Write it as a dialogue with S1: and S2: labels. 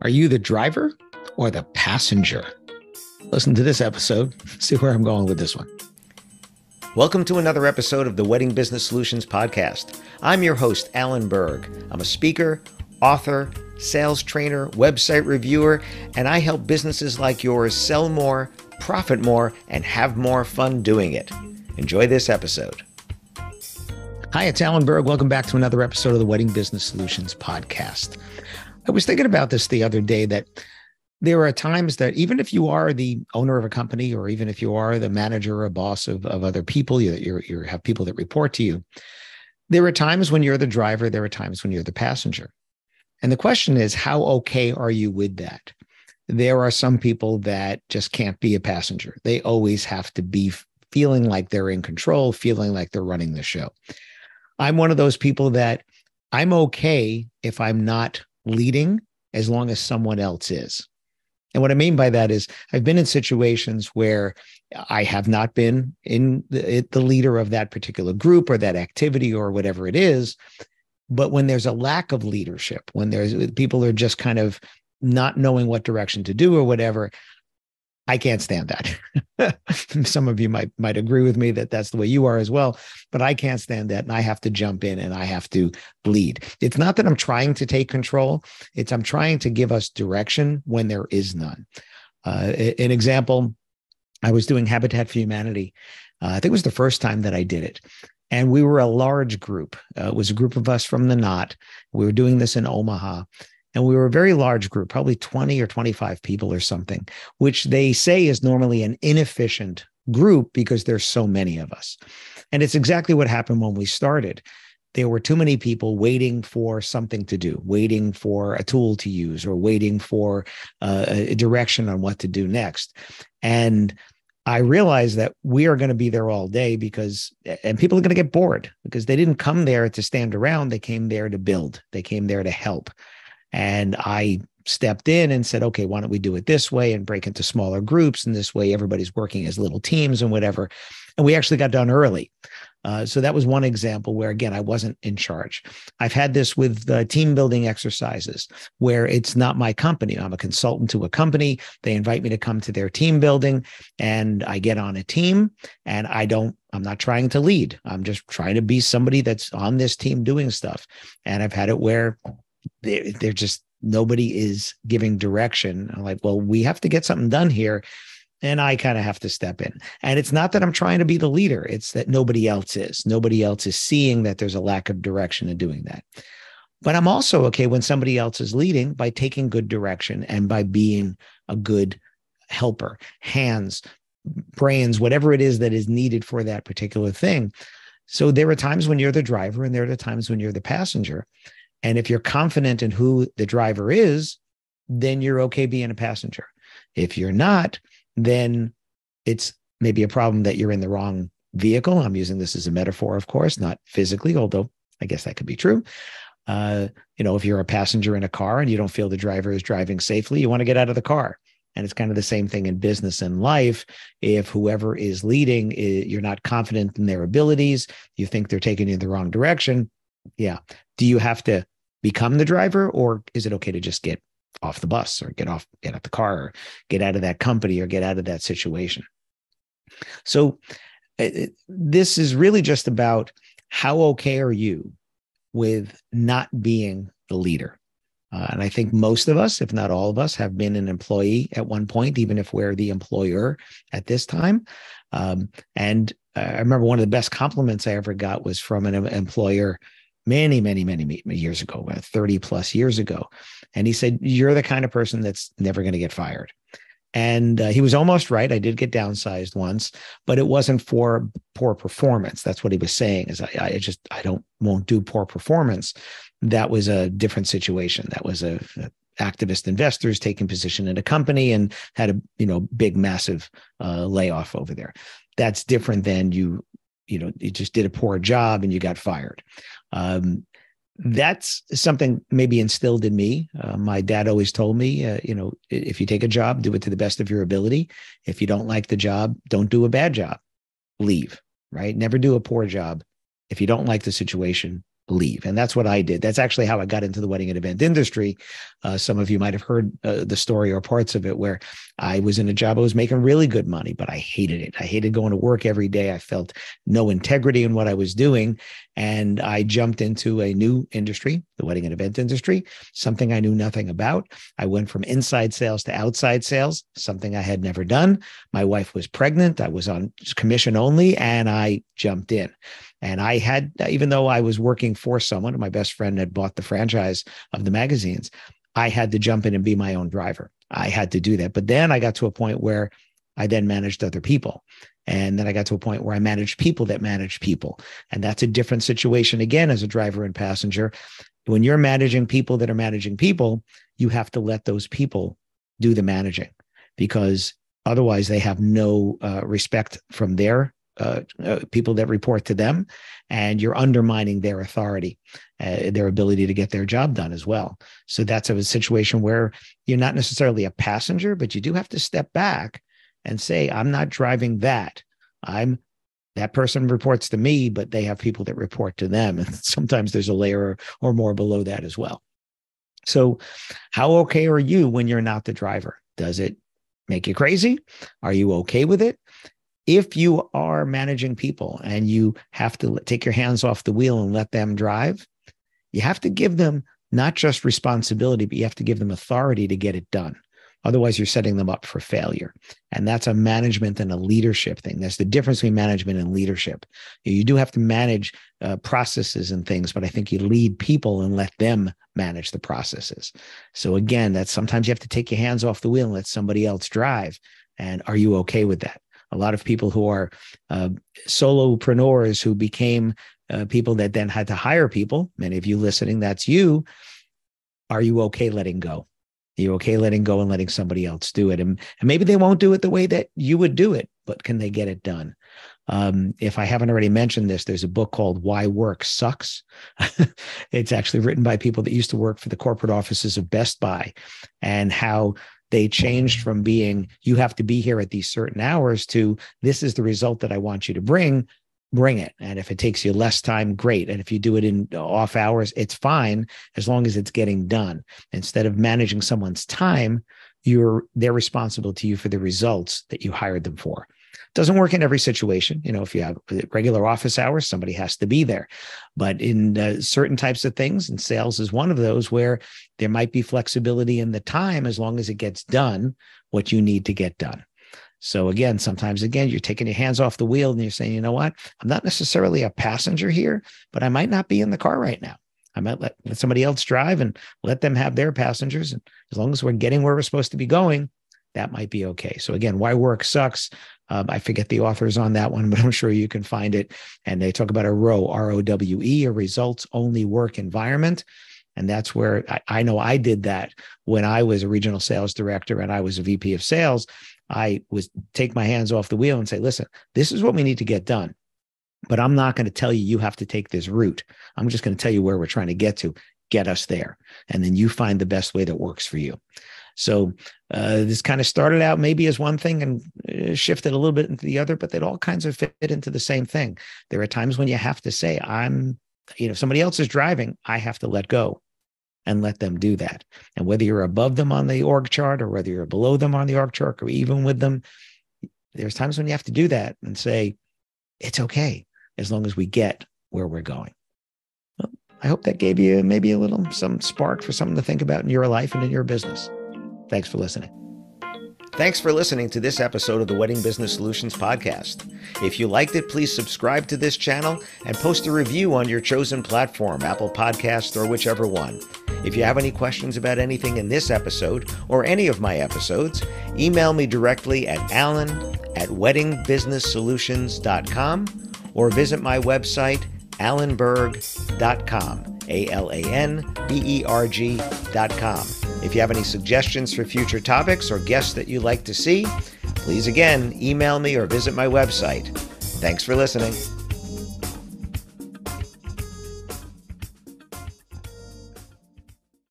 S1: Are you the driver or the passenger? Listen to this episode, see where I'm going with this one. Welcome to another episode of the Wedding Business Solutions Podcast. I'm your host, Alan Berg. I'm a speaker, author, sales trainer, website reviewer, and I help businesses like yours sell more, profit more, and have more fun doing it. Enjoy this episode. Hi, it's Alan Berg. Welcome back to another episode of the Wedding Business Solutions Podcast. I was thinking about this the other day, that there are times that even if you are the owner of a company, or even if you are the manager or boss of other people, you have people that report to you, there are times when you're the driver, there are times when you're the passenger. And the question is, how okay are you with that? There are some people that just can't be a passenger. They always have to be feeling like they're in control, feeling like they're running the show. I'm one of those people that I'm okay if I'm not leading, as long as someone else is. And what I mean by that is I've been in situations where I have not been in the leader of that particular group or that activity or whatever it is. But when there's a lack of leadership, when there's people are just kind of not knowing what direction to do or whatever, I can't stand that. Some of you might agree with me that that's the way you are as well, but I can't stand that. And I have to jump in and I have to lead. It's not that I'm trying to take control. It's I'm trying to give us direction when there is none. An example, I was doing Habitat for Humanity. I think it was the first time that I did it. And we were a large group. It was a group of us from the Knot. We were doing this in Omaha. And we were a very large group, probably 20 or 25 people or something, which they say is normally an inefficient group because there's so many of us. And it's exactly what happened when we started. There were too many people waiting for something to do, waiting for a tool to use, or waiting for a direction on what to do next. And I realized that we are going to be there all day and people are going to get bored because they didn't come there to stand around. They came there to build. They came there to help. And I stepped in and said, okay, why don't we do it this way and break into smaller groups? And this way, everybody's working as little teams and whatever. And we actually got done early. So that was one example where, again, I wasn't in charge. I've had this with team building exercises where it's not my company. I'm a consultant to a company. They invite me to come to their team building and I get on a team and I'm not trying to lead. I'm just trying to be somebody that's on this team doing stuff. And I've had it where they're just, nobody is giving direction. I'm like, well, we have to get something done here. And I kind of have to step in. And it's not that I'm trying to be the leader. It's that nobody else is. Nobody else is seeing that there's a lack of direction in doing that. But I'm also okay when somebody else is leading by taking good direction and by being a good helper, hands, brains, whatever it is that is needed for that particular thing. So there are times when you're the driver and there are the times when you're the passenger. And if you're confident in who the driver is, then you're okay being a passenger. If you're not, then it's maybe a problem that you're in the wrong vehicle. I'm using this as a metaphor, of course, not physically, although I guess that could be true. If you're a passenger in a car and you don't feel the driver is driving safely, you want to get out of the car. And it's kind of the same thing in business and life. If whoever is leading, you're not confident in their abilities, you think they're taking you in the wrong direction. Yeah. Do you have to become the driver, or is it okay to just get off the bus or get out the car or get out of that company or get out of that situation? So this is really just about how okay are you with not being the leader? And I think most of us, if not all of us, have been an employee at one point, even if we're the employer at this time. And I remember one of the best compliments I ever got was from an employer many, many, many years ago, 30 plus years ago. And he said, you're the kind of person that's never going to get fired. And he was almost right. I did get downsized once, but it wasn't for poor performance. That's what he was saying is won't do poor performance. That was a different situation. That was a activist investors taking position in a company and had a big, massive layoff over there. That's different than you just did a poor job and you got fired. That's something maybe instilled in me. My dad always told me, if you take a job, do it to the best of your ability. If you don't like the job, don't do a bad job. Leave, right? Never do a poor job. If you don't like the situation, leave. And that's what I did. That's actually how I got into the wedding and event industry. Some of you might have heard the story or parts of it where I was in a job. I was making really good money, but I hated it. I hated going to work every day. I felt no integrity in what I was doing. And I jumped into a new industry, the wedding and event industry, something I knew nothing about. I went from inside sales to outside sales, something I had never done. My wife was pregnant. I was on commission only, and I jumped in. And I had, even though I was working for someone, my best friend had bought the franchise of the magazines, I had to jump in and be my own driver. I had to do that. But then I got to a point where I then managed other people. And then I got to a point where I managed people that managed people. And that's a different situation again as a driver and passenger. When you're managing people that are managing people, you have to let those people do the managing, because otherwise they have no respect from their people that report to them, and you're undermining their authority, their ability to get their job done as well. So that's a situation where you're not necessarily a passenger, but you do have to step back and say, I'm not driving that. That person reports to me, but they have people that report to them. And sometimes there's a layer or more below that as well. So how okay are you when you're not the driver? Does it make you crazy? Are you okay with it? If you are managing people and you have to take your hands off the wheel and let them drive, you have to give them not just responsibility, but you have to give them authority to get it done. Otherwise, you're setting them up for failure. And that's a management and a leadership thing. That's the difference between management and leadership. You do have to manage processes and things, but I think you lead people and let them manage the processes. So again, that's sometimes you have to take your hands off the wheel and let somebody else drive. And are you okay with that? A lot of people who are solopreneurs who became people that then had to hire people, many of you listening, that's you. Are you okay letting go? Are you okay letting go and letting somebody else do it? And maybe they won't do it the way that you would do it, but can they get it done? If I haven't already mentioned this, there's a book called Why Work Sucks. It's actually written by people that used to work for the corporate offices of Best Buy, and how they changed from being, you have to be here at these certain hours, to this is the result that I want you to bring it. And if it takes you less time, great. And if you do it in off hours, it's fine, as long as it's getting done. Instead of managing someone's time, they're responsible to you for the results that you hired them for. Doesn't work in every situation. If you have regular office hours, somebody has to be there. But in certain types of things, and sales is one of those, where there might be flexibility in the time as long as it gets done what you need to get done. So again, sometimes you're taking your hands off the wheel and you're saying, you know what, I'm not necessarily a passenger here, but I might not be in the car right now. I might let somebody else drive and let them have their passengers. And as long as we're getting where we're supposed to be going, that might be okay. So again, Why Work Sucks. I forget the authors on that one, but I'm sure you can find it. And they talk about a ROWE, a results-only work environment. And that's where I know I did that when I was a regional sales director and I was a VP of sales. I was take my hands off the wheel and say, listen, this is what we need to get done. But I'm not going to tell you have to take this route. I'm just going to tell you where we're trying to get us there. And then you find the best way that works for you. So this kind of started out maybe as one thing and shifted a little bit into the other, but they all kinds of fit into the same thing. There are times when you have to say, if somebody else is driving, I have to let go and let them do that. And whether you're above them on the org chart or whether you're below them on the org chart or even with them, there's times when you have to do that and say, it's okay as long as we get where we're going. Well, I hope that gave you maybe some spark for something to think about in your life and in your business. Thanks for listening. Thanks for listening to this episode of the Wedding Business Solutions Podcast. If you liked it, please subscribe to this channel and post a review on your chosen platform, Apple Podcasts or whichever one. If you have any questions about anything in this episode or any of my episodes, email me directly at alan@weddingbusinesssolutions.com or visit my website, alanberg.com, alanberg.com. If you have any suggestions for future topics or guests that you'd like to see, please again, email me or visit my website. Thanks for listening.